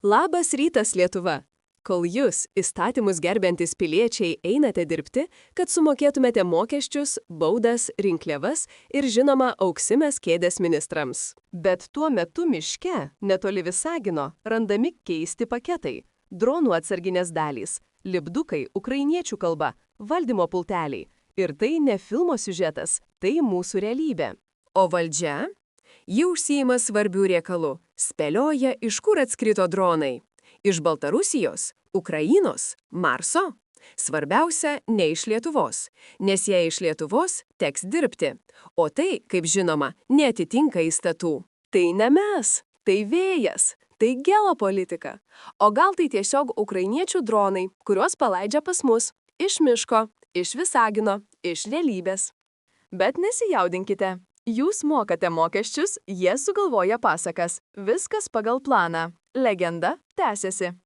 Labas rytas, Lietuva! Kol jūs, įstatymus gerbiantys piliečiai, einate dirbti, kad sumokėtumėte mokesčius, baudas, rinkliavas ir, žinoma, auksimės kėdės ministrams. Bet tuo metu miške, netoli Visagino, randami keisti paketai, dronų atsarginės dalys, lipdukai ukrainiečių kalba, valdymo pulteliai. Ir tai ne filmo siužetas, tai mūsų realybė. O valdžia? Ji užsiima svarbių reikalų, spėlioja, iš kur atskrido dronai. Iš Baltarusijos, Ukrainos, Marso? Svarbiausia, ne iš Lietuvos, nes jei iš Lietuvos, teks dirbti. O tai, kaip žinoma, neatitinka įstatų. Tai ne mes, tai vėjas, tai geopolitika. O gal tai tiesiog ukrainiečių dronai, kuriuos paleidžia pas mus, iš miško, iš Visagino, iš realybės. Bet nesijaudinkite. Jūs mokate mokesčius, jie sugalvoja pasakas. Viskas pagal planą. Legenda tęsiasi.